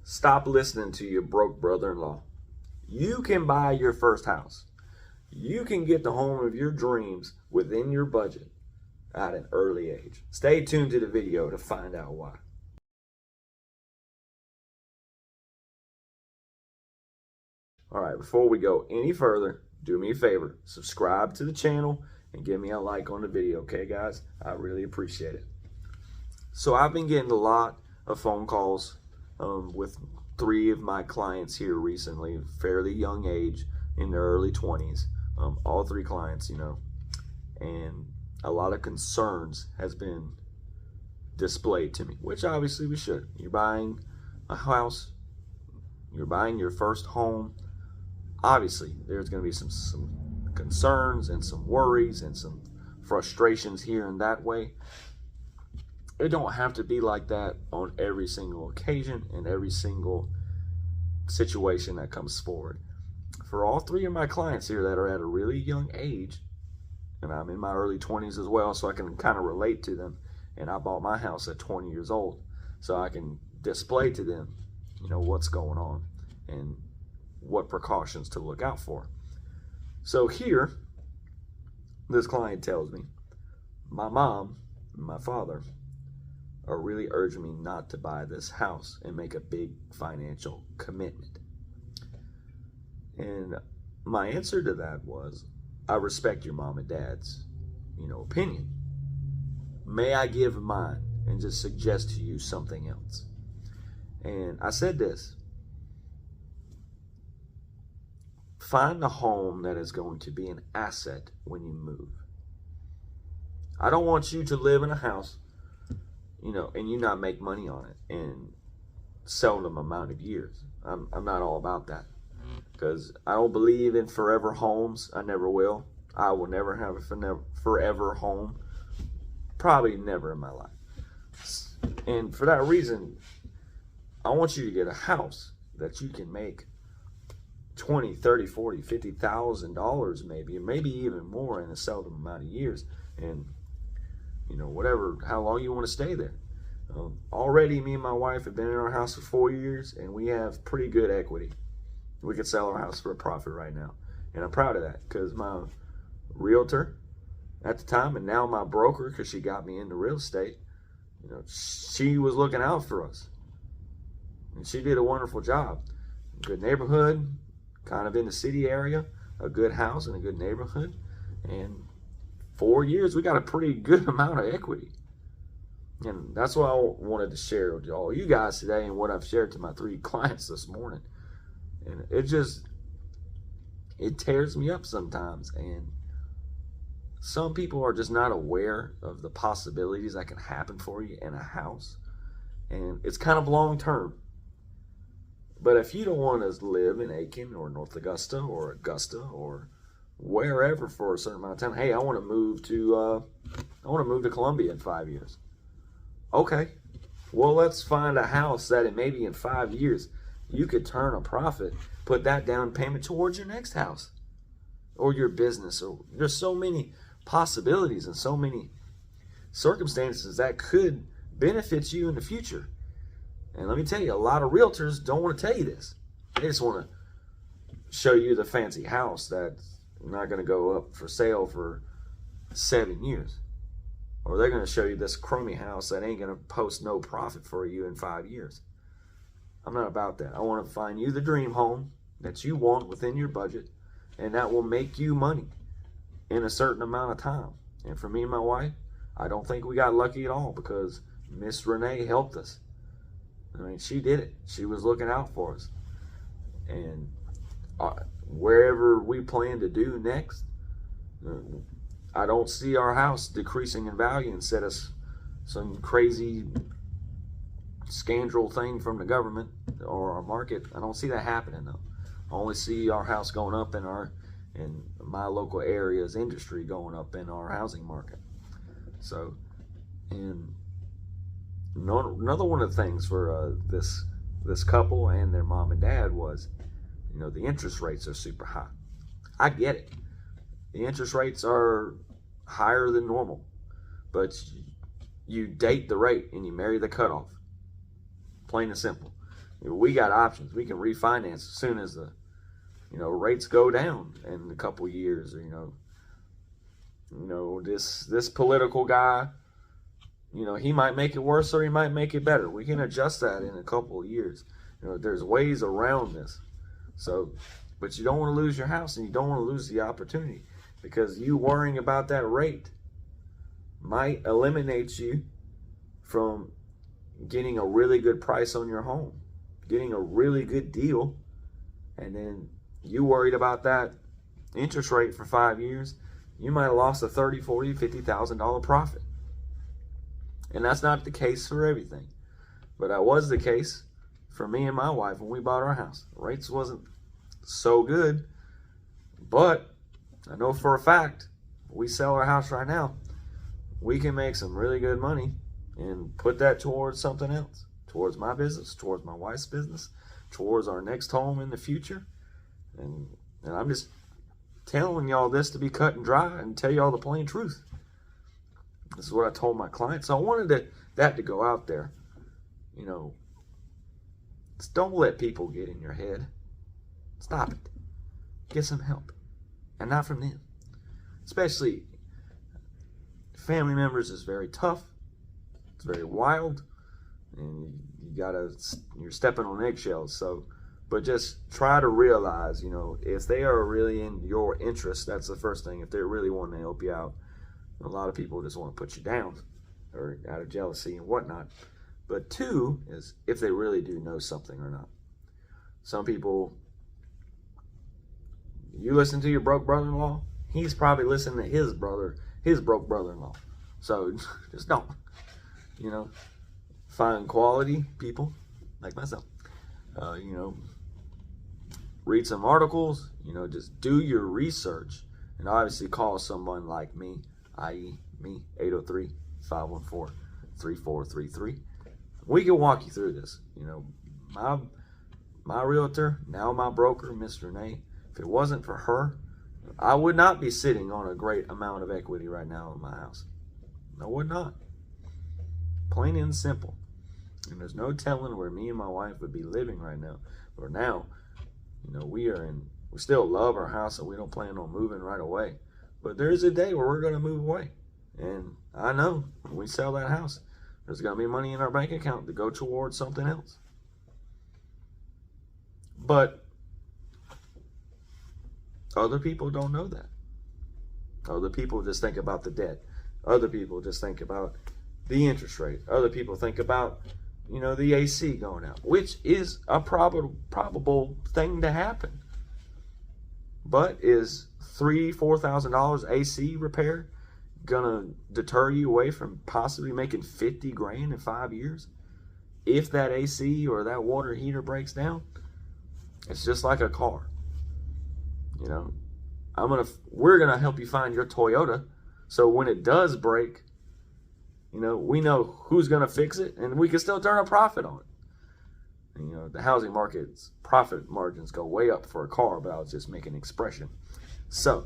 Stop listening to your broke brother-in-law. You can buy your first house. You can get the home of your dreams within your budget at an early age. Stay tuned to the video to find out why. All right, before we go any further, do me a favor, subscribe to the channel and give me a like on the video, okay guys? I really appreciate it. So I've been getting a lot of phone calls with 3 of my clients here recently, fairly young age, in their early 20s. All 3 clients, you know, and a lot of concerns has been displayed to me, which obviously we should. You're buying a house, you're buying your first home. Obviously, there's going to be some concerns and some worries and some frustrations here and that way. It don't have to be like that on every single occasion and every single situation that comes forward. For all 3 of my clients here that are at a really young age, and I'm in my early 20s as well, so I can kind of relate to them. And I bought my house at 20 years old, so I can display to them, you know, what's going on and what precautions to look out for. So here, this client tells me, my mom and my father are really urging me not to buy this house and make a big financial commitment. And my answer to that was, I respect your mom and dad's, you know, opinion. May I give mine and just suggest to you something else? And I said this: find a home that is going to be an asset when you move. I don't want you to live in a house, you know, and you not make money on it in seldom amount of years. I'm not all about that, because I don't believe in forever homes. I never will. I will never have a forever home. Probably never in my life. And for that reason, I want you to get a house that you can make $20, $30, $40, $50,000 maybe even more in a seldom amount of years. And, you know, whatever, how long you want to stay there. Already, me and my wife have been in our house for 4 years, and we have pretty good equity. We could sell our house for a profit right now. And I'm proud of that, because my realtor at the time, and now my broker, because she got me into real estate, you know, she was looking out for us. And she did a wonderful job. Good neighborhood, kind of in the city area, a good house in a good neighborhood. And 4 years, we got a pretty good amount of equity. And that's what I wanted to share with all you guys today, and what I've shared to my 3 clients this morning. And it tears me up sometimes. And some people are just not aware of the possibilities that can happen for you in a house. And it's kind of long term. But if you don't want to live in Aiken or North Augusta or Augusta or wherever for a certain amount of time, hey, I want to move to Columbia in 5 years. Okay, well, let's find a house that maybe in 5 years you could turn a profit, put that down payment towards your next house or your business. Or there's so many possibilities and so many circumstances that could benefit you in the future. And let me tell you, a lot of realtors don't want to tell you this. They just want to show you the fancy house that's not going to go up for sale for 7 years. Or they're going to show you this crummy house that ain't going to post no profit for you in 5 years. I'm not about that. I want to find you the dream home that you want within your budget, and that will make you money in a certain amount of time. And for me and my wife, I don't think we got lucky at all, because Miss Renee helped us. I mean, she did it. She was looking out for us. And wherever we plan to do next, I don't see our house decreasing in value and set us some crazy scandal thing from the government or our market. I don't see that happening though. I only see our house going up in my local area's industry going up in our housing market. So, and another one of the things for this couple and their mom and dad was, you know, the interest rates are super high. I get it. The interest rates are higher than normal, but you date the rate and you marry the cutoff. Plain and simple. We got options. We can refinance as soon as the rates go down in a couple years. Or, this political guy, he might make it worse or he might make it better. We can adjust that in a couple of years. There's ways around this. So, but you don't want to lose your house, and you don't want to lose the opportunity, because you worrying about that rate might eliminate you from getting a really good price on your home, getting a really good deal, and then you worried about that interest rate for 5 years. You might have lost a $30,000, $40,000, $50,000 profit. And that's not the case for everything. But that was the case for me and my wife when we bought our house. Rates wasn't so good, but I know for a fact, we sell our house right now, we can make some really good money and put that towards something else, towards my business, towards my wife's business, towards our next home in the future. And I'm just telling y'all this to be cut and dry and tell y'all the plain truth. This is what I told my clients. So I wanted that to go out there. Just don't let people get in your head. Stop it. Get some help. And not from them. Especially family members is very tough. It's very wild. And you're stepping on eggshells. So, but just try to realize, if they are really in your interest, that's the first thing. If they're really wanting to help you out. A lot of people just want to put you down or out of jealousy and whatnot. But two is if they really do know something or not. Some people, you listen to your broke brother-in-law, he's probably listening to his broke brother-in-law. So just don't, find quality people like myself, read some articles, just do your research, and obviously call someone like me, i.e. me, 803-514-3433. We can walk you through this. My realtor, now my broker, Miss Renee, if it wasn't for her, I would not be sitting on a great amount of equity right now in my house. I would not. Plain and simple. And there's no telling where me and my wife would be living right now. Or now, we still love our house, and we don't plan on moving right away. But there's a day where we're going to move away. And I know when we sell that house, there's going to be money in our bank account to go towards something else. But other people don't know that. Other people just think about the debt. Other people just think about the interest rate. Other people think about, the AC going out, which is a probable thing to happen. But is $3,000-$4,000 AC repair gonna deter you away from possibly making $50,000 in 5 years? If that AC or that water heater breaks down, it's just like a car. We're gonna help you find your Toyota, so when it does break, we know who's gonna fix it, and we can still turn a profit on it. And, the housing market's profit margins go way up for a car, but I was just making an expression. So,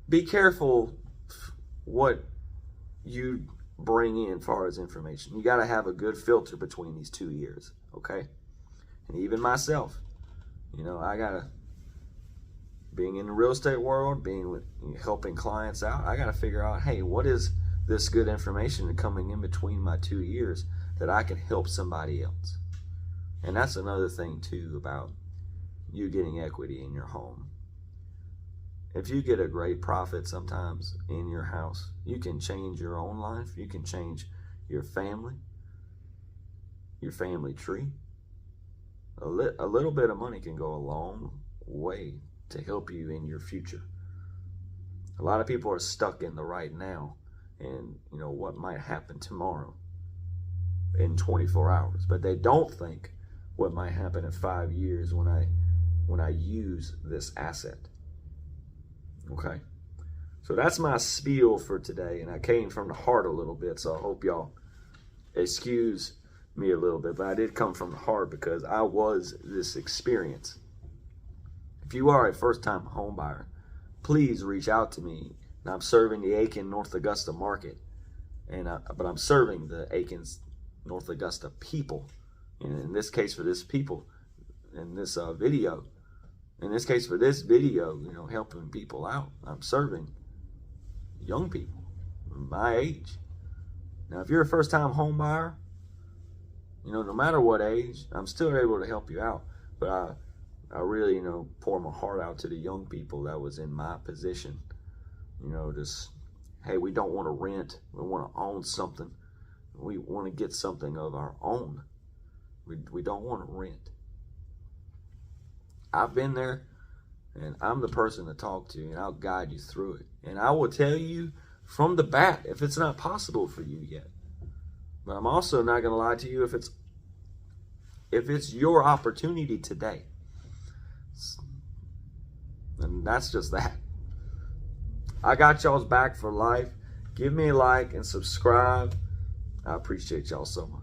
be careful what you bring in as far as information. You got to have a good filter between these 2 years, okay? And even myself, I got to, being in the real estate world, helping clients out, I got to figure out, hey, what is this good information coming in between my 2 years that I can help somebody else? And that's another thing, too, about you getting equity in your home. If you get a great profit sometimes in your house, you can change your own life. You can change your family tree. A little bit of money can go a long way to help you in your future. A lot of people are stuck in the right now and what might happen tomorrow in 24 hours, but they don't think what might happen in 5 years when I use this asset. Okay, so that's my spiel for today, and I came from the heart a little bit, so I hope y'all excuse me a little bit, but I did come from the heart because I was this experience. If you are a first-time home buyer, please reach out to me. And I'm serving the Aiken, North Augusta market, but I'm serving the Aiken, North Augusta people And in this case for this people, in this video, in this case for this video, you know, helping people out, I'm serving young people my age. Now, if you're a first-time home buyer, you know, no matter what age, I'm still able to help you out. But I really, you know, pour my heart out to the young people that was in my position. You know, just, hey, we don't want to rent. We want to own something. We want to get something of our own. We don't want to rent. I've been there, and I'm the person to talk to, and I'll guide you through it. And I will tell you from the bat if it's not possible for you yet. But I'm also not going to lie to you if it's your opportunity today. And that's just that. I got y'all's back for life. Give me a like and subscribe. I appreciate y'all so much.